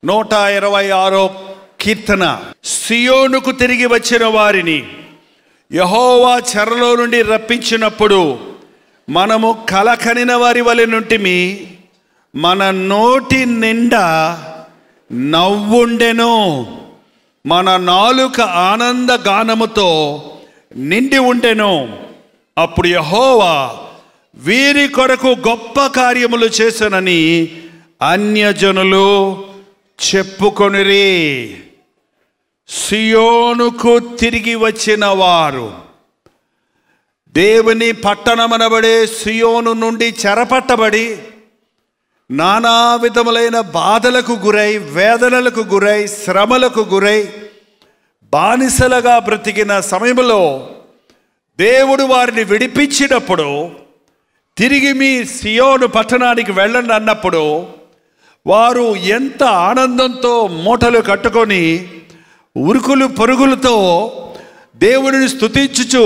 126 కీర్తన. సియోనుకు తిరిగి వచ్చిన వారిని యెహోవా చెరలో నుండి రప్పించినప్పుడు మనము కలకనిన వారి వలె నుంటిమి. మన నోటి నిండా నవ్వుండెను, మన నాలుక ఆనంద గానముతో నిండి ఉండెను. అప్పుడు యెహోవా వీరి కొరకు గొప్ప కార్యములు చేసెనని అన్యజనులు చెప్పుకొనిరి. సియోనుకు తిరిగి వచ్చిన వారు దేవుని పట్టణమనబడే సియోను నుండి చెరపట్టబడి నానా విధములైన బాధలకు గురై, వేదనలకు గురై, శ్రమలకు గురై బానిసలుగా బ్రతికిన సమయంలో దేవుడు వారిని విడిపించినప్పుడు, తిరిగి మీ సియోను పట్టణానికి వెళ్ళండి అన్నప్పుడు వారు ఎంత ఆనందంతో మూటలు కట్టుకొని ఉరుకులు పరుగులతో దేవుడిని స్తుతించుచు,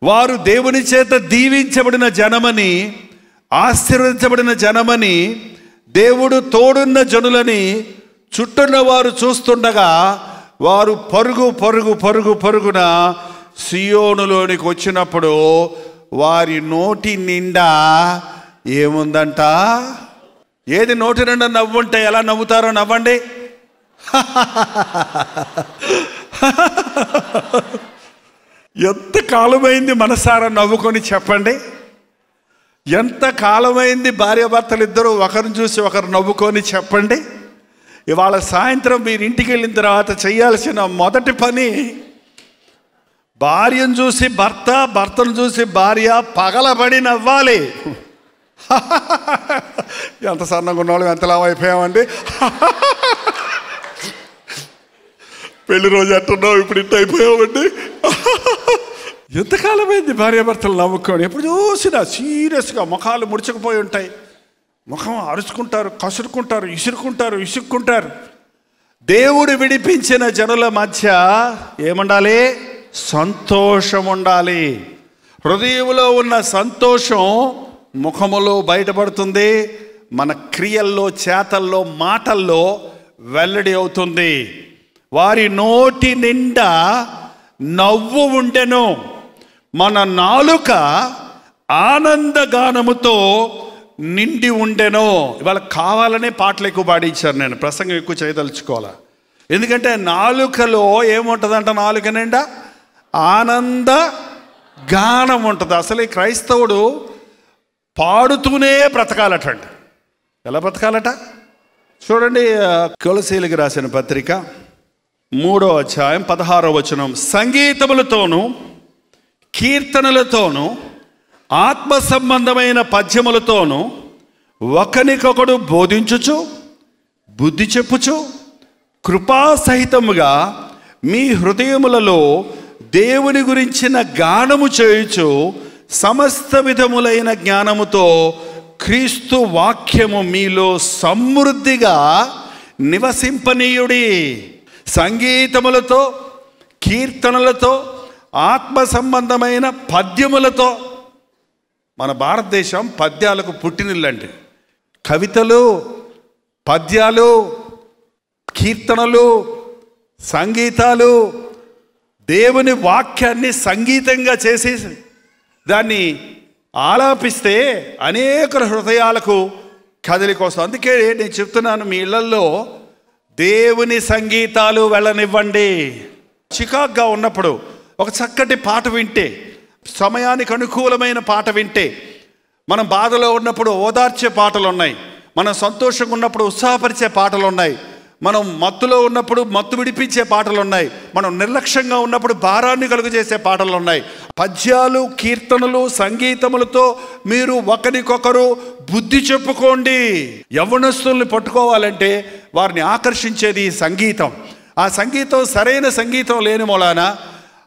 వారు దేవుని చేత దీవించబడిన జనమని, ఆశీర్వదించబడిన జనమని, దేవుడు తోడున్న జనులని చుట్టూన్న వారు చూస్తుండగా వారు పరుగు పరుగు పరుగు పరుగున సియోనులోనికి వచ్చినప్పుడు వారి నోటి నిండా ఏముందంట? ఏది నోటి నిండా నవ్వుంటే ఎలా నవ్వుతారో నవ్వండి. ఎంత కాలమైంది మనసారా నవ్వుకొని చెప్పండి. ఎంత కాలమైంది భార్యాభర్తలు ఇద్దరు ఒకరిని చూసి ఒకరు నవ్వుకొని చెప్పండి. ఇవాళ సాయంత్రం మీరు ఇంటికి వెళ్ళిన తర్వాత చేయాల్సిన మొదటి పని భార్యను చూసి భర్త, భర్తను చూసి భార్య పగలబడి నవ్వాలి. ఎంత సన్నగా ఉన్నవాళ్ళు ఎంత లావు అయిపోయామండి. పెళ్లి రోజు ఎట్టున్నావు, ఇప్పుడు ఇంటి అయిపోయామండి. ఎంతకాలమైంది భార్యాభర్తలు నవ్వుకొని. ఎప్పుడు చూసినా సీరియస్గా ముఖాలు ముడుచుకుపోయి ఉంటాయి. ముఖం అరుచుకుంటారు, కసురుకుంటారు, ఇసుక్కుంటారు. దేవుడు విడిపించిన జనుల మధ్య ఏముండాలి? సంతోషం ఉండాలి. హృదయంలో ఉన్న సంతోషం ముఖములో బయటపడుతుంది, మన క్రియల్లో, చేతల్లో, మాటల్లో వెల్లడి అవుతుంది. వారి నోటి నిండా నవ్వు ఉండెను, మన నాలుక ఆనందగానముతో నిండి ఉండెను. ఇవాళ కావాలనే పాటలు ఎక్కువ పాడించారు. నేను ప్రసంగం ఎక్కువ చేయదలుచుకోవాలి. ఎందుకంటే నాలుకలో ఏముంటుందంట? నాలుక నిండా ఆనంద గానం ఉంటుంది. అసలు ఈ క్రైస్తవుడు పాడుతూనే బ్రతకాలటండి. ఎలా బ్రతకాలట చూడండి. కొలసీలకు రాసిన పత్రిక 3వ అధ్యాయం 16వ వచనం. సంగీతములతోనూ కీర్తనలతోనూ ఆత్మ సంబంధమైన పద్యములతోనూ ఒకనికొకడు బోధించుచు, బుద్ధి చెప్పుచు, కృపాసహితముగా మీ హృదయములలో దేవుని గురించిన గానము చేయుచు, సమస్త విధములైన జ్ఞానముతో క్రీస్తు వాక్యము మీలో సమృద్ధిగా నివసింపనీయుడి. సంగీతములతో, కీర్తనలతో, ఆత్మ సంబంధమైన పద్యములతో. మన భారతదేశం పద్యాలకు పుట్టినిల్లండి. కవితలు, పద్యాలు, కీర్తనలు, సంగీతాలు, దేవుని వాక్యాన్ని సంగీతంగా చేసి దాన్ని ఆలాపిస్తే అనేక హృదయాలకు కదలిక వస్తుంది. అందుకే నేను చెప్తున్నాను, మీ ఇళ్లల్లో దేవుని సంగీతాలు వెళ్ళనివ్వండి. చికాగ్గా ఉన్నప్పుడు ఒక చక్కటి పాట వింటే, సమయానికి అనుకూలమైన పాట వింటే, మనం బాధలో ఉన్నప్పుడు ఓదార్చే పాటలు ఉన్నాయి, మనం సంతోషంగా ఉన్నప్పుడు ఉత్సాహపరిచే పాటలు ఉన్నాయి, మనం మత్తులో ఉన్నప్పుడు మత్తు విడిపించే పాటలు ఉన్నాయి, మనం నిర్లక్ష్యంగా ఉన్నప్పుడు భారాన్ని కలుగజేసే పాటలు ఉన్నాయి. పద్యాలు, కీర్తనలు, సంగీతములతో మీరు ఒకరికొకరు బుద్ధి చెప్పుకోండి. యవ్వనస్తుల్ని పట్టుకోవాలంటే వారిని ఆకర్షించేది సంగీతం. ఆ సంగీతం సరైన సంగీతం లేని మూలాన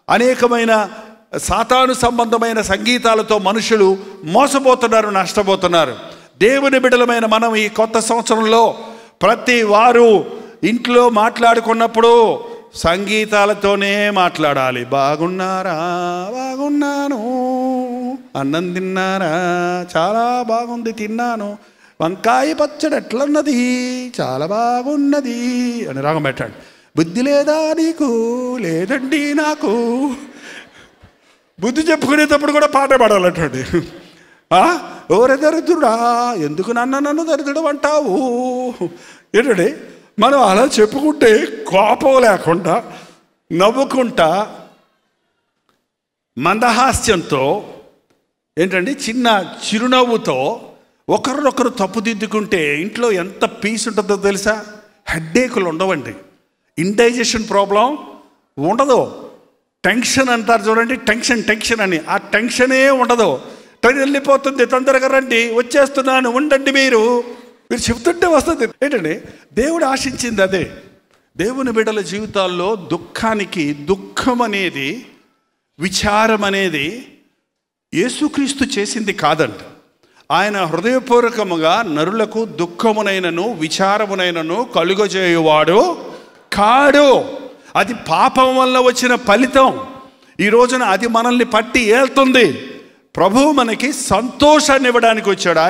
అనేకమైన సాతాను సంబంధమైన సంగీతాలతో మనుషులు మోసపోతున్నారు, నష్టపోతున్నారు. దేవుని బిడ్డలమైన మనం ఈ కొత్త సంవత్సరంలో ప్రతి వారు ఇంట్లో మాట్లాడుకున్నప్పుడు సంగీతాలతోనే మాట్లాడాలి. బాగున్నారా? బాగున్నాను. అన్నం తిన్నారా? చాలా బాగుంది, తిన్నాను. వంకాయ పచ్చడి ఎట్లన్నది, చాలా బాగున్నది అని రాగం పెట్టాడు. బుద్ధి లేదా నీకు? లేదండి నాకు. బుద్ధి చెప్పుకునేటప్పుడు కూడా పాట పాడాలంటాడు. ఓరే దరిద్రుడా, ఎందుకు నన్ను దరిద్రుడు అంటావు ఏంటండి? మనం అలా చెప్పుకుంటే కోపం లేకుండా నవ్వుకుంటా మందహాస్యంతో ఏంటండి చిన్న చిరునవ్వుతో ఒకరినొకరు తప్పుదిద్దుకుంటే ఇంట్లో ఎంత పీస్ ఉంటుందో తెలుసా? హెడ్ఏకులు ఉండవండి, ఇండైజెషన్ ప్రాబ్లం ఉండదు. టెన్షన్ అంటారు చూడండి, టెన్షన్ అని, ఆ టెన్షనే ఉండదు. ట్రైన్ వెళ్ళిపోతుంది, తొందరగా రండి, వచ్చేస్తున్నాను, ఉండండి మీరు చెప్తుంటే వస్తుంది. ఏంటండి దేవుడు ఆశించింది అదే. దేవుని బిడ్డల జీవితాల్లో దుఃఖం అనేది, విచారం అనేది యేసుక్రీస్తు చేసింది కాదంట. ఆయన హృదయపూర్వకముగా నరులకు దుఃఖమునైనను విచారమునైనను కలుగజేయువాడు కాడు. అది పాపం వల్ల వచ్చిన ఫలితం. ఈ రోజున అది మనల్ని పట్టి ఏళ్తుంది. ప్రభువు మనకి సంతోషాన్ని ఇవ్వడానికి వచ్చాడు.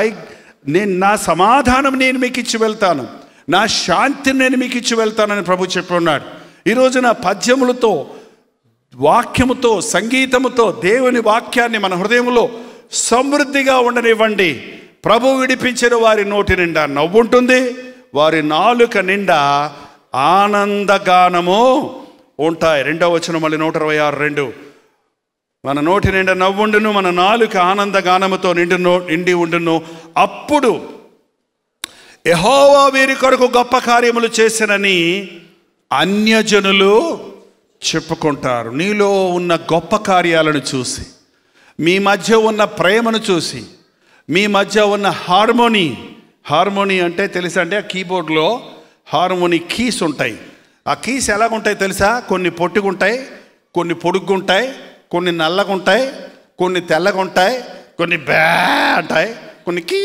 నా సమాధానం నేను మీకు ఇచ్చి వెళ్తాను, నా శాంతిని నేను మీకు ఇచ్చి వెళ్తానని ప్రభు చెప్పి ఉన్నాడు. ఈ రోజున పద్యములతో, వాక్యముతో, సంగీతముతో దేవుని వాక్యాన్ని మన హృదయంలో సమృద్ధిగా ఉండనివ్వండి. ప్రభు విడిపించిన వారి నోటి నిండా నవ్వుంటుంది, వారి నాలుక నిండా ఆనందగానము ఉంటాయి. 2వ వచనం మళ్ళీ 126:2. మన నోటి నిండా నవ్వుండును, మన నాలుక ఆనందగానముతో నిండి ఉండును. అప్పుడు యెహోవా వీరి కొరకు గొప్ప కార్యములు చేసినని అన్యజనులు చెప్పుకుంటారు. నీలో ఉన్న గొప్ప కార్యాలను చూసి, మీ మధ్య ఉన్న ప్రేమను చూసి, మీ మధ్య ఉన్న హార్మోనీ అంటే తెలుసా అండి? ఆ కీబోర్డ్లో హార్మోనీ కీస్ ఉంటాయి. ఆ కీస్ ఎలాగుంటాయి తెలుసా? కొన్ని పొట్టుగుంటాయి, కొన్ని పొడుగ్గుంటాయి, కొన్ని నల్లగుంటాయి, కొన్ని తెల్లగుంటాయి, కొన్ని బ్యా అంటాయి, కొన్ని కీ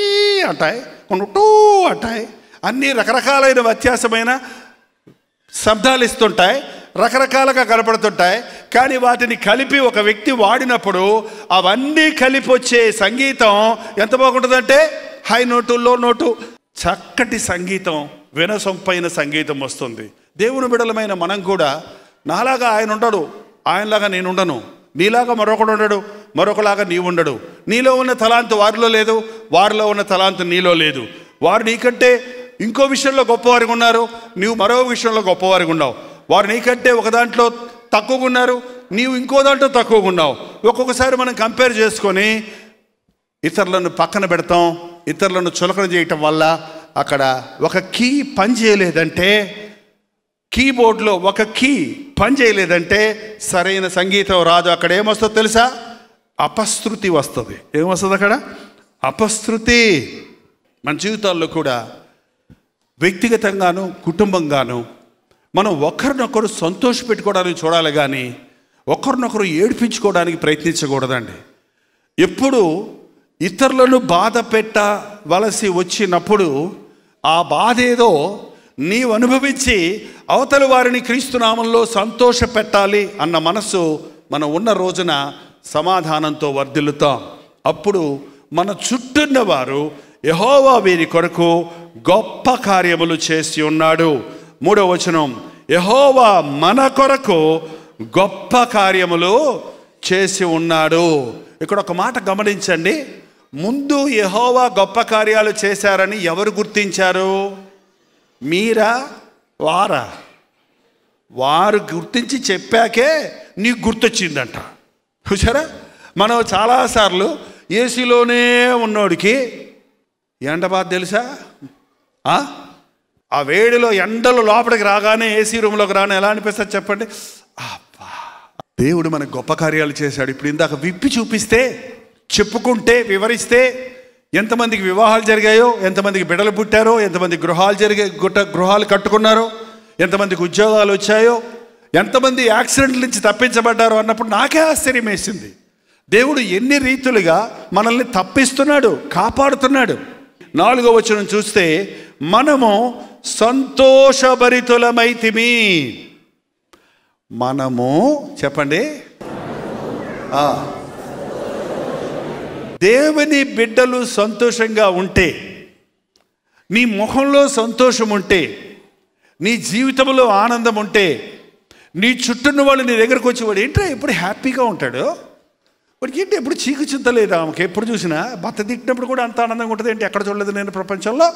అంటాయి, కొన్ని టూ అంటాయి. అన్నీ రకరకాలైన వ్యత్యాసమైన శబ్దాలు ఇస్తుంటాయి, రకరకాలుగా కనపడుతుంటాయి. కానీ వాటిని కలిపి ఒక వ్యక్తి వాడినప్పుడు అవన్నీ కలిపి వచ్చే సంగీతం ఎంత బాగుంటుందంటే హై నోటు, లో నోటు, చక్కటి సంగీతం, వినసొంపైన సంగీతం వస్తుంది. దేవుని బిడలమైన మనం కూడా, నాలాగా ఆయన ఉండడు, ఆయనలాగా నేను ఉండను, నీలాగా మరొకడు ఉండడు, మరొకలాగా నీవు ఉండడు. నీలో ఉన్న తలాంతు వారిలో లేదు, వారిలో ఉన్న తలాంతు నీలో లేదు. వారు నీకంటే ఇంకో విషయంలో గొప్పవారిగా ఉన్నారు, నీవు మరో విషయంలో గొప్పవారిగా ఉన్నావు. వారు నీకంటే ఒక దాంట్లో తక్కువగా ఉన్నారు, నీవు ఇంకో దాంట్లో తక్కువగా ఉన్నావు. ఒక్కొక్కసారి మనం కంపేర్ చేసుకొని ఇతరులను పక్కన పెడతాం. ఇతరులను చులకన చేయటం వల్ల అక్కడ ఒక కీ పని చేయలేదంటే, కీబోర్డ్లో ఒక కీ పని చేయలేదంటే సరైన సంగీతం రాదు. అక్కడ ఏమొస్తుందో తెలుసా? అపశృతి వస్తుంది. ఏమొస్తుంది అక్కడ? అపశృతి. మన జీవితాల్లో కూడా వ్యక్తిగతంగాను కుటుంబంగాను మనం ఒకరినొకరు సంతోషపెట్టుకోవడానికి చూడాలి, కానీ ఒకరినొకరు ఏడిపించుకోవడానికి ప్రయత్నించకూడదండి. ఎప్పుడు ఇతరులను బాధ పెట్టవలసి వచ్చినప్పుడు ఆ బాధ ఏదో నీవు అనుభవించి అవతలి వారిని క్రీస్తునామంలో సంతోష పెట్టాలి అన్న మనసు మనం ఉన్న రోజున సమాధానంతో వర్ధిల్లుతాం. అప్పుడు మన చుట్టూన్న వారు యెహోవా వీరి కొరకు గొప్ప కార్యములు చేసి ఉన్నాడు. 3వ వచనం, యెహోవా మన కొరకు గొప్ప కార్యములు చేసి ఉన్నాడు. ఇక్కడ ఒక మాట గమనించండి. ముందు యెహోవా గొప్ప కార్యాలు చేశారని ఎవరు గుర్తించారు? మీరా వారా? వారు గుర్తించి చెప్పాకే నీకు గుర్తొచ్చిందంట. చూసారా? మనం చాలాసార్లు ఏసీలోనే ఉన్నోడికి ఎండ బాధ తెలుసా? ఆ వేడిలో ఎండలు లోపలికి రాగానే ఏసీ రూమ్లోకి రాగానే ఎలా అనిపిస్తుంది చెప్పండి? అబ్బా, దేవుడు మనకు గొప్ప కార్యాలు చేశాడు. ఇప్పుడు ఇందాక విప్పి చూపిస్తే, చెప్పుకుంటే, వివరిస్తే ఎంతమందికి వివాహాలు జరిగాయో, ఎంతమందికి బిడ్డలు పుట్టారో, ఎంతమంది గృహాలు కట్టుకున్నారో, ఎంతమందికి ఉద్యోగాలు వచ్చాయో, ఎంతమంది యాక్సిడెంట్ల నుంచి తప్పించబడ్డారో అన్నప్పుడు నాకే ఆశ్చర్యం వేసింది. దేవుడు ఎన్ని రీతులుగా మనల్ని తప్పిస్తున్నాడు, కాపాడుతున్నాడు. 4వ వచనం చూస్తే, మనము సంతోషభరితులమైతిమి. మనము చెప్పండి, దేవుని బిడ్డలు సంతోషంగా ఉంటే నీ ముఖంలో సంతోషం ఉంటే, నీ జీవితంలో ఆనందం ఉంటే, నీ చుట్టూన్న వాళ్ళు నీ దగ్గరకు వచ్చి వాడు ఏంటో ఎప్పుడు హ్యాపీగా ఉంటాడు, వాడికి ఏంటి ఎప్పుడు చీకు చింత లేదా, ఆమెకి ఎప్పుడు చూసినా భర్త తిట్టినప్పుడు కూడా అంత ఆనందంగా ఉంటుంది ఏంటి, ఎక్కడ చూడలేదు నేను ప్రపంచంలో,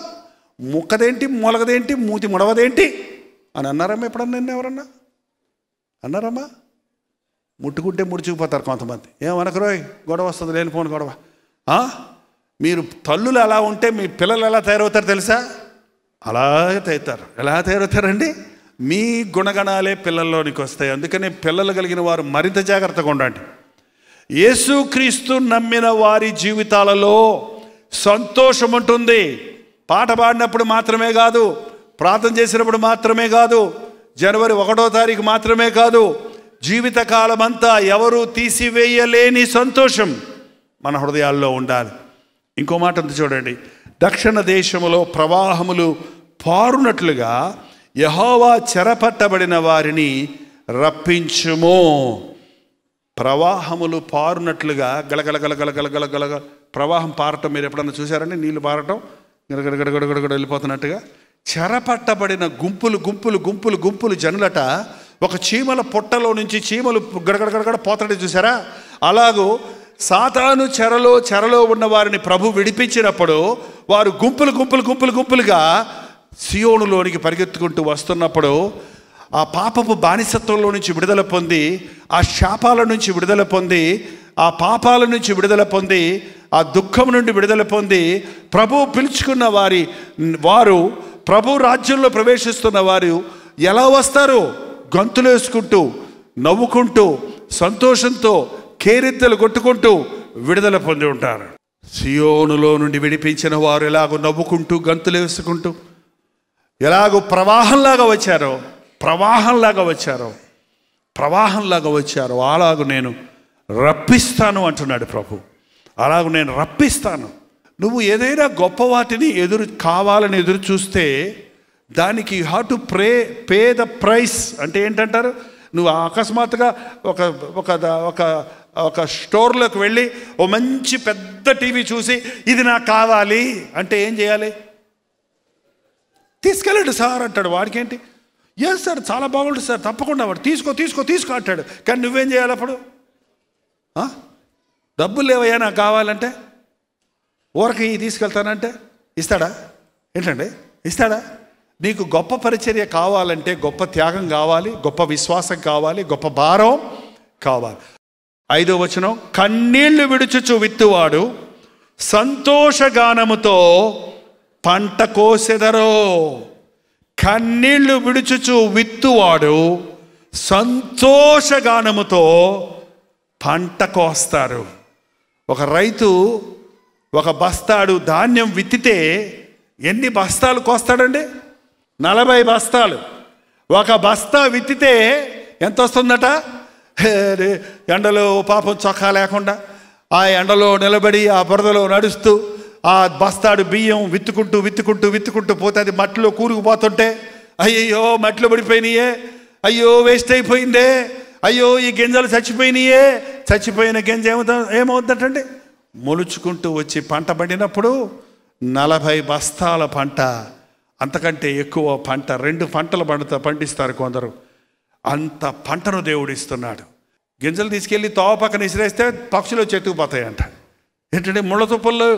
ముక్కదేంటి మూలగదేంటి మూతి ముడవదేంటి అని అన్నారమ్మా ఎప్పుడన్నా నిన్న ఎవరన్నా అన్నారమ్మా? ముట్టుకుంటే ముడుచుకుపోతారు కొంతమంది. ఏమనకరోయ్ గొడవ వస్తుంది, లేనిపోని గొడవ. మీరు తల్లులు అలా ఉంటే మీ పిల్లలు ఎలా తయారవుతారు తెలుసా? అలాగే తయారవుతారు. ఎలా తయారవుతారండి? మీ గుణగణాలే పిల్లల్లోనికి వస్తాయి. అందుకని పిల్లలు కలిగిన వారు మరింత జాగ్రత్తగా ఉండండి. యేసుక్రీస్తు నమ్మిన వారి జీవితాలలో సంతోషం ఉంటుంది. పాట పాడినప్పుడు మాత్రమే కాదు, ప్రార్థన చేసినప్పుడు మాత్రమే కాదు, జనవరి 1వ తారీఖు మాత్రమే కాదు, జీవితకాలం అంతా ఎవరు తీసివేయలేని సంతోషం మన హృదయాల్లో ఉండాలి. ఇంకో మాట ఉంది చూడండి, దక్షిణ దేశములో ప్రవాహములు పారునట్లుగా యెహోవా చెరపట్టబడిన వారిని రప్పించుము. ప్రవాహములు పారునట్లుగా గలగల గలగల గలగల గలగ ప్రవాహం పారటం మీరు ఎప్పుడన్నా చూసారండి? నీళ్లు పారటం గడగడగడగడగడ వెళ్ళిపోతున్నట్టుగా. చెరపట్టబడిన గుంపులు గుంపులు గుంపులు గుంపులు జనులట ఒక చీమల పొట్టలో నుంచి చీమలు గడగడగడగడ పోతాడే చూసారా? అలాగూ సాతాను చెరలో ఉన్న వారిని ప్రభు విడిపించినప్పుడు వారు గుంపులు గుంపులు గుంపులు గుంపులుగా సియోనులోనికి పరిగెత్తుకుంటూ వస్తున్నప్పుడు ఆ పాపపు బానిసత్వంలో నుంచి విడుదల పొంది, ఆ శాపాల నుంచి విడుదల పొంది, ఆ పాపాల నుంచి విడుదల పొంది, ఆ దుఃఖం నుండి విడుదల పొంది ప్రభు పిలుచుకున్న వారు ప్రభు రాజ్యంలో ప్రవేశిస్తున్న వారు ఎలా వస్తారు? గంతులు వేసుకుంటూ, నవ్వుకుంటూ, సంతోషంతో, కేరింతలు కొట్టుకుంటూ విడుదల పొంది ఉంటారు. సియోనులో నుండి విడిపించిన వారు ఎలాగో నవ్వుకుంటూ గంతులు వేసుకుంటూ ఎలాగో ప్రవాహంలాగా వచ్చారో అలాగూ నేను రప్పిస్తాను అంటున్నాడు ప్రభు. అలాగూ నేను రప్పిస్తాను. నువ్వు ఏదైనా గొప్ప వాటిని కావాలని ఎదురు చూస్తే దానికి you have to pay the price. అంటే ఏంటంటారు? నువ్వు అకస్మాత్తుగా ఒక ఒక ఒక ఒక స్టోర్లోకి వెళ్ళి ఓ మంచి పెద్ద టీవీ చూసి ఇది నాకు కావాలి అంటే ఏం చేయాలి? తీసుకెళ్ళండి సార్ అంటాడు. వాడికేంటి? ఎస్ సార్ చాలా బాగుంటుంది సార్, తప్పకుండా. వాడు తీసుకో అంటాడు. కానీ నువ్వేం చేయాలి అప్పుడు? డబ్బులు లేవయ్యా నాకు కావాలంటే, ఊరకి తీసుకెళ్తానంటే ఇస్తాడా? ఏంటండి ఇస్తాడా? నీకు గొప్ప పరిచర్య కావాలంటే గొప్ప త్యాగం కావాలి, గొప్ప విశ్వాసం కావాలి, గొప్ప భారం కావాలి. 5వ వచనం, కన్నీళ్లు విడుచుచు విత్తువాడు సంతోషగానముతో పంట కోసెదరో. కన్నీళ్లు విడుచుచు విత్తువాడు సంతోషగానముతో పంట కోస్తారు. ఒక రైతు ఒక బస్తాడు ధాన్యం విత్తితే ఎన్ని బస్తాలు కోస్తాడండి? 40 బస్తాలు. ఒక బస్తా విత్తితే ఎంత వస్తుందట? ఎండలో పాపం చొక్కా లేకుండా ఆ ఎండలో నిలబడి ఆ బురదలో నడుస్తూ ఆ బస్తాడు బియ్యం విత్తుకుంటూ పోతే అది మట్టిలో కూరుకుపోతుంటే అయ్యో మట్టిలో పడిపోయినాయే, అయ్యో వేస్ట్ అయిపోయిందే, అయ్యో ఈ గింజలు చచ్చిపోయినాయే. చచ్చిపోయిన గింజ ఏమవుతుందంటే మొలుచుకుంటూ వచ్చి పంట పండినప్పుడు 40 బస్తాల పంట, అంతకంటే ఎక్కువ పంట, 2 పంటలు పండిస్తారు కొందరు. అంత పంటను దేవుడిస్తున్నాడు. గింజలు తీసుకెళ్ళి తోవ పక్కన విసిరేస్తే పక్షులు చెట్టుకుపోతాయంట. ఏంటంటే ముళ్ళ తుప్పల్లో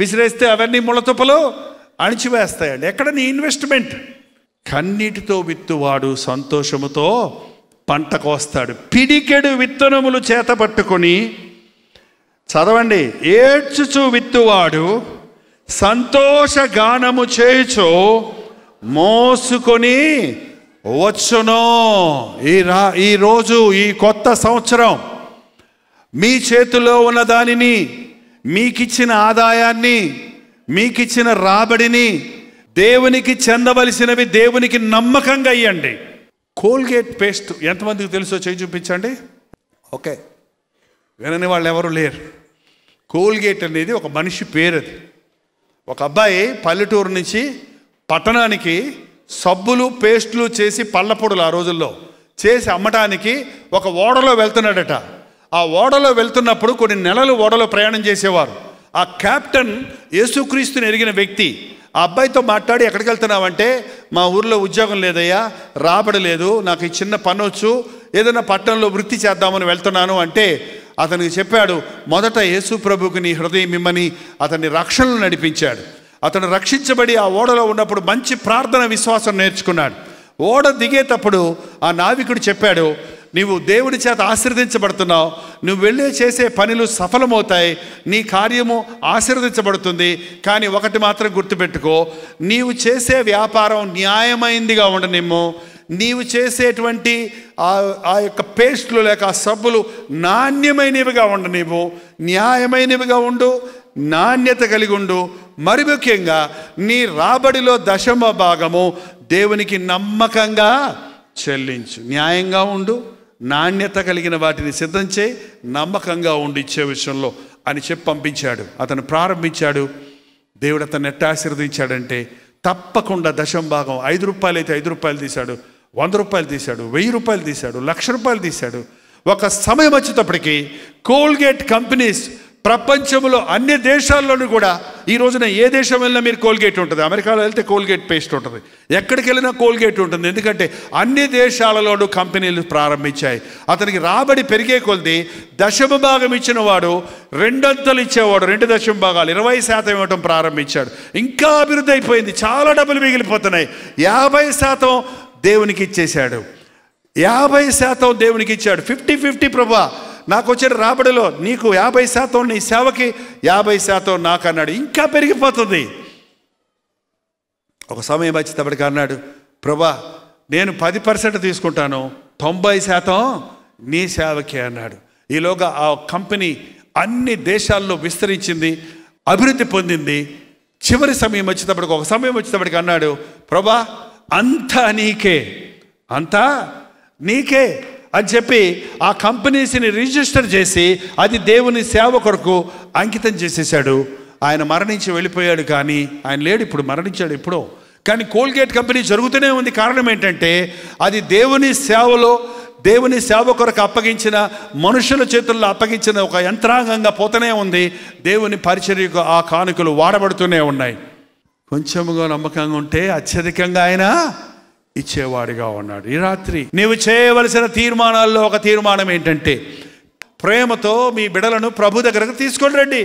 విసిరేస్తే అవన్నీ ముళ్ళ తుప్పలు అణిచివేస్తాయండి. ఎక్కడ నీ ఇన్వెస్ట్మెంట్? కన్నీటితో విత్తువాడు సంతోషముతో పంట కోస్తాడు. పిడికెడు విత్తనములు చేత పట్టుకొని, చదవండి, ఏడ్చుచు విత్తువాడు సంతోషగానము చేయుచు మోసుకొని వచ్చును. ఈరోజు ఈ కొత్త సంవత్సరం మీ చేతిలో ఉన్న దానిని, మీకిచ్చిన ఆదాయాన్ని, మీకిచ్చిన రాబడిని, దేవునికి చెందవలసినవి దేవునికి నమ్మకంగా ఇవ్వండి. కోల్గేట్ పేస్ట్ ఎంతమందికి తెలుసో చేయి చూపించండి. ఓకే, వినని వాళ్ళు ఎవరు లేరు. కోల్గేట్ అనేది ఒక మనిషి పేరు. అది ఒక అబ్బాయి పల్లెటూరు నుంచి పట్టణానికి సబ్బులు పేస్టులు చేసి పళ్ళపొడులు ఆ రోజుల్లో చేసి అమ్మటానికి ఒక ఓడలో వెళ్తున్నాడట. ఆ ఓడలో వెళ్తున్నప్పుడు కొన్ని నెలలు ఓడలో ప్రయాణం చేసేవారు. ఆ కెప్టెన్ యేసుక్రీస్తుని ఎరిగిన వ్యక్తి. ఆ అబ్బాయితో మాట్లాడి ఎక్కడికి వెళ్తున్నావంటే, మా ఊర్లో ఉద్యోగం లేదయ్యా, రాబడి లేదు, నాకు ఈ చిన్న పని వచ్చు, ఏదైనా పట్టణంలో వృత్తి చేద్దామని వెళ్తున్నాను అంటే అతనికి చెప్పాడు, మొదట యేసు ప్రభువుకి నీ హృదయం ఇమ్మని అతన్ని రక్షణలో నడిపించాడు. అతను రక్షించబడి ఆ ఓడలో ఉన్నప్పుడు మంచి ప్రార్థన విశ్వాసం నేర్చుకున్నాడు. ఓడ దిగేటప్పుడు ఆ నావికుడు చెప్పాడు, నీవు దేవుడి చేత ఆశీర్వదించబడుతున్నావు, నువ్వు వెళ్ళే చేసే పనులు సఫలమవుతాయి, నీ కార్యము ఆశీర్వదించబడుతుంది, కానీ ఒకటి మాత్రం గుర్తుపెట్టుకో, నీవు చేసే వ్యాపారం న్యాయమైందిగా ఉండనిమ్ము, నీవు చేసేటువంటి ఆ యొక్క పేస్టులు లేక ఆ సబ్బులు నాణ్యమైనవిగా ఉండనివ్వు, న్యాయమైనవిగా ఉండు, నాణ్యత కలిగి ఉండు, మరి ముఖ్యంగా నీ రాబడిలో 10% దేవునికి నమ్మకంగా చెల్లించు. న్యాయంగా ఉండు, నాణ్యత కలిగిన వాటిని సిద్ధం చేయి, నమ్మకంగా ఉండి ఇచ్చే విషయంలో అని చెప్పి పంపించాడు. అతను ప్రారంభించాడు. దేవుడు అతన్ని ఎట్లా ఆశీర్వదించాడంటే తప్పకుండా 10% 5 రూపాయలు అయితే 5 రూపాయలు తీశాడు, 100 రూపాయలు తీశాడు, 1000 రూపాయలు తీశాడు, 1,00,000 రూపాయలు తీశాడు. ఒక సమయం వచ్చేటప్పటికి కోల్గేట్ కంపెనీస్ ప్రపంచంలో అన్ని దేశాల్లోనూ కూడా, ఈ రోజున ఏ దేశం వెళ్ళినా మీరు కోల్గేట్ ఉంటుంది, అమెరికాలో వెళ్తే కోల్గేట్ పేస్ట్ ఉంటుంది, ఎక్కడికి వెళ్ళినా కోల్గేట్ ఉంటుంది. ఎందుకంటే అన్ని దేశాలలోనూ కంపెనీలు ప్రారంభించాయి. అతనికి రాబడి పెరిగే కొద్ది 10% ఇచ్చిన వాడు 2 అంతలు ఇచ్చేవాడు, 2 దశంభాగాలు 20% ఇవ్వటం ప్రారంభించాడు. ఇంకా అభివృద్ధి అయిపోయింది, చాలా డబ్బులు మిగిలిపోతున్నాయి. 50% దేవునికి ఇచ్చేశాడు, 50% దేవునికి ఇచ్చాడు. 50-50 ప్రభా, నాకు వచ్చిన రాబడిలో నీకు 50% నీ సేవకి, 50% నాకు అన్నాడు. ఇంకా పెరిగిపోతుంది. ఒక సమయం వచ్చేటప్పటికి అన్నాడు, ప్రభా నేను 10% తీసుకుంటాను, 90% నీ సేవకి అన్నాడు. ఈలోగా ఆ కంపెనీ అన్ని దేశాల్లో విస్తరించింది, అభివృద్ధి పొందింది. చివరి సమయం వచ్చేటప్పటికి, ఒక సమయం వచ్చేటప్పటికి అన్నాడు, ప్రభా అంతా నీకే, అంతా నీకే అని చెప్పి ఆ కంపెనీస్ని రిజిస్టర్ చేసి అది దేవుని సేవ కొరకు అంకితం చేసేసాడు. ఆయన మరణించి వెళ్ళిపోయాడు, కానీ ఆయన లేడు, ఇప్పుడు మరణించాడు ఎప్పుడో. కానీ కోల్గేట్ కంపెనీ జరుగుతూనే ఉంది. కారణం ఏంటంటే అది దేవుని సేవలో, దేవుని సేవ కొరకు అప్పగించిన, మనుషుల చేతుల్లో అప్పగించిన ఒక యంత్రాంగంగా పోతూనే ఉంది. దేవుని పరిచర్యకు ఆ కానుకలు వాడబడుతూనే ఉన్నాయి. కొంచెముగా నమ్మకంగా ఉంటే అత్యధికంగా ఆయన ఇచ్చేవాడిగా ఉన్నాడు. ఈ రాత్రి నీవు చేయవలసిన తీర్మానాల్లో ఒక తీర్మానం ఏంటంటే, ప్రేమతో మీ బిడలను ప్రభు దగ్గరకు తీసుకొని రండి.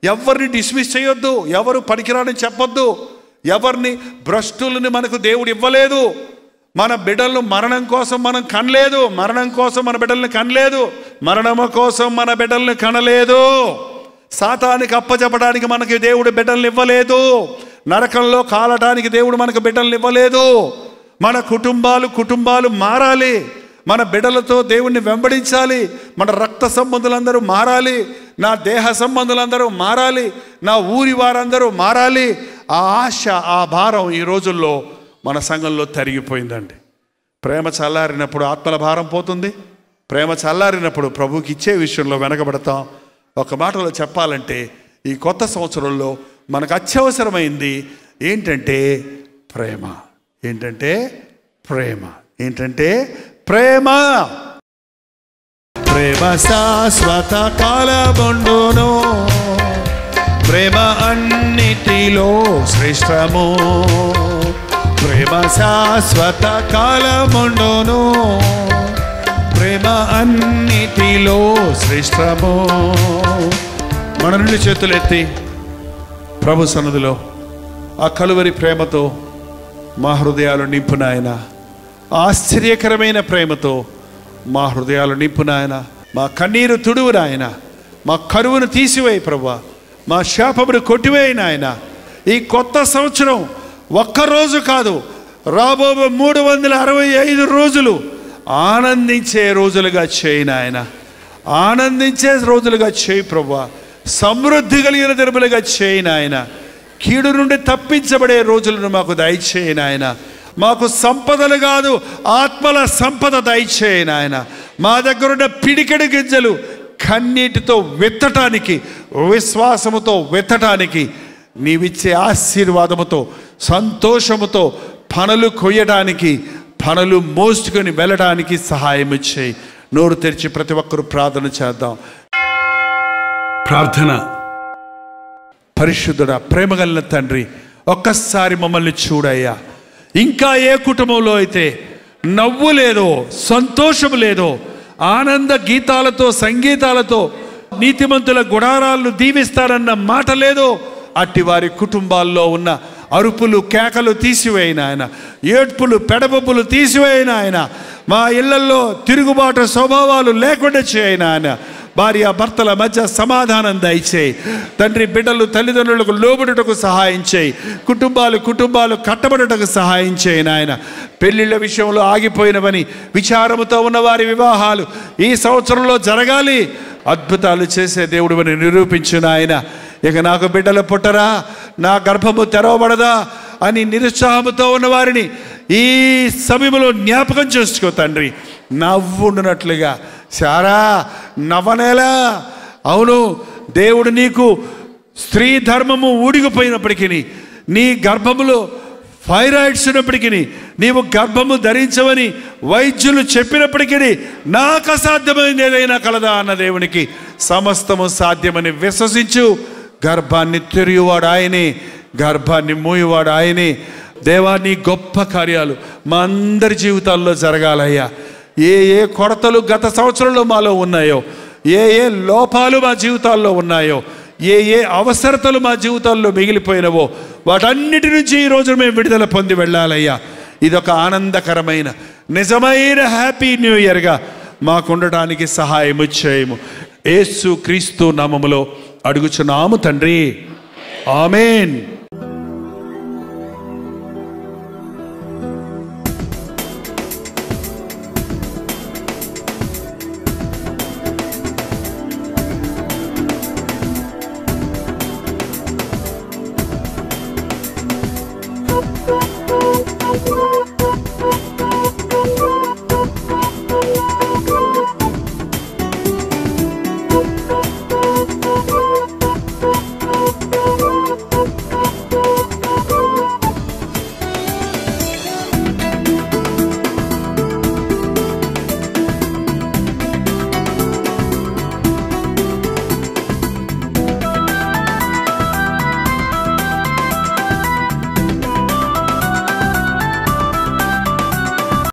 ఎవరిని డిస్మిస్ చేయొద్దు, ఎవరు పనికిరాని చెప్పొద్దు, ఎవరిని భ్రష్టులని మనకు దేవుడు ఇవ్వలేదు. మన బిడ్డలను మరణం కోసం మనం కనలేదు, మరణం కోసం మన బిడ్డలను కనలేదు, మరణము కోసం మన బిడ్డలను కనలేదు. సాతానికి అప్పచెప్పడానికి మనకి దేవుడు బిడ్డలను ఇవ్వలేదు, నరకంలో కాలటానికి దేవుడు మనకు బిడ్డలను ఇవ్వలేదు. మన కుటుంబాలు మారాలి, మన బిడ్డలతో దేవుణ్ణి వెంబడించాలి, మన రక్త సంబంధులందరూ మారాలి, నా దేహ సంబంధులందరూ మారాలి, నా ఊరి వారందరూ మారాలి. ఆ ఆశ, ఆ భారం ఈ రోజుల్లో మన సంఘంలో తరిగిపోయిందండి. ప్రేమ చల్లారినప్పుడు ఆత్మల భారం పోతుంది, ప్రేమ చల్లారినప్పుడు ప్రభువుకి ఇచ్చే విషయంలో వెనకబడతాం. ఒక మాటలో చెప్పాలంటే ఈ కొత్త సంవత్సరంలో మనకు అత్యవసరమైంది ఏంటంటే ప్రేమ. ఏంటంటే ప్రేమ. ఏంటంటే ప్రేమ. ప్రేమ శాశ్వత కాలముండును, ప్రేమ అన్నిటిలో శ్రేష్టము. ప్రేమ శాశ్వత కాలముండును, ప్రేమ అన్నిటిలో శ్రేష్టము. మన 2 చేతులు ఎత్తి ప్రభు సన్నిధిలో ఆ కలువరి ప్రేమతో మా హృదయాలు నింపున ఆయన, ఆశ్చర్యకరమైన ప్రేమతో మా హృదయాలు నింపున ఆయన, మా కన్నీరు తుడువున ఆయన, మా కరువును తీసివేయి ప్రభువా, మా శాపమును కొట్టివేయిన ఆయన. ఈ కొత్త సంవత్సరం ఒక్కరోజు కాదు, రాబో 365 రోజులు ఆనందించే రోజులుగా చేయి నాయన, ఆనందించే రోజులుగా చేయి ప్రభువా, సమృద్ధి కలిగిన దినములుగా చేయి నాయన. కీడు నుండి తప్పించబడే రోజులను మాకు దయచేయి నాయన. మాకు సంపదలు కాదు, ఆత్మల సంపద దయచేయి నాయన. మా దగ్గరున్న పిడికెడు గింజలు కన్నీటితో విత్తటానికి, విశ్వాసముతో విత్తటానికి, నీవిచ్చే ఆశీర్వాదముతో, సంతోషముతో పనులు కొయ్యడానికి, పనులు మోసుకొని వెళ్ళడానికి సహాయం చేయి. నోరు తెరిచి ప్రతి ఒక్కరూ ప్రార్థన చేద్దాం. ప్రార్థన. పరిశుద్ధుడా, ప్రేమగల తండ్రి, ఒక్కసారి మమ్మల్ని చూడయ్యా. ఇంకా ఏ కుటుంబంలో అయితే నవ్వు లేదో, సంతోషం లేదో, ఆనంద గీతాలతో, సంగీతాలతో నీతిమంతుల గుడారాలను దీవిస్తారన్న మాట లేదో, అట్టి వారి కుటుంబాల్లో ఉన్న అరుపులు, కేకలు తీసివేయన ఆయన, ఏడ్పులు, పెడబొబ్బులు తీసివేయన ఆయన, మా ఇళ్లలో తిరుగుబాటు స్వభావాలు లేకుండా చేయన ఆయన. భార్య భర్తల మధ్య సమాధానం దయచేయి తండ్రి. బిడ్డలు తల్లిదండ్రులకు లోబడుటకు సహాయం చేయి. కుటుంబాలు కట్టబడుటకు సహాయం చేయి నాయన. పెళ్ళిళ్ళ విషయంలో ఆగిపోయినవని విచారముతో ఉన్న వారి వివాహాలు ఈ సంవత్సరంలో జరగాలి. అద్భుతాలు చేసే దేవుడివని నిరూపించు నాయన. ఇక నాకు బిడ్డలు పుట్టరా, నా గర్భము తెరవబడదా అని నిరుత్సాహంతో ఉన్న వారిని ఈ సమయంలో జ్ఞాపకం చేసుకో తండ్రి. నవ్వుండునట్లుగా సారా నవ్వనేలా. అవును, దేవుడు నీకు స్త్రీ ధర్మము ఊడిగిపోయినప్పటికీ, నీ గర్భములో థైరాయిడ్స్ ఉన్నప్పటికీ, నీవు గర్భము ధరించవని వైద్యులు చెప్పినప్పటికీ, నాకు అసాధ్యమైనది ఏదైనా కలదా అన్న దేవునికి సమస్తము సాధ్యమని విశ్వసించు. గర్భాన్ని తెరియువాడు ఆయనే, గర్భాన్ని మూయువాడు ఆయనే. దేవా, నీ గొప్ప కార్యాలు మా అందరి జీవితాల్లో జరగాలయ్యా. ఏ కొరతలు గత సంవత్సరంలో మాలో ఉన్నాయో, ఏ లోపాలు మా జీవితాల్లో ఉన్నాయో, ఏ అవసరతలు మా జీవితాల్లో మిగిలిపోయినవో, వాటన్నిటి నుంచి ఈరోజు మేము విడుదల పొంది వెళ్ళాలయ్యా. ఇదొక ఆనందకరమైన నిజమైన హ్యాపీ న్యూ ఇయర్గా మాకుండటానికి సహాయము చేయము. యేసు క్రీస్తు నామములో అడుగుచున్నాము తండ్రి. ఆమేన్.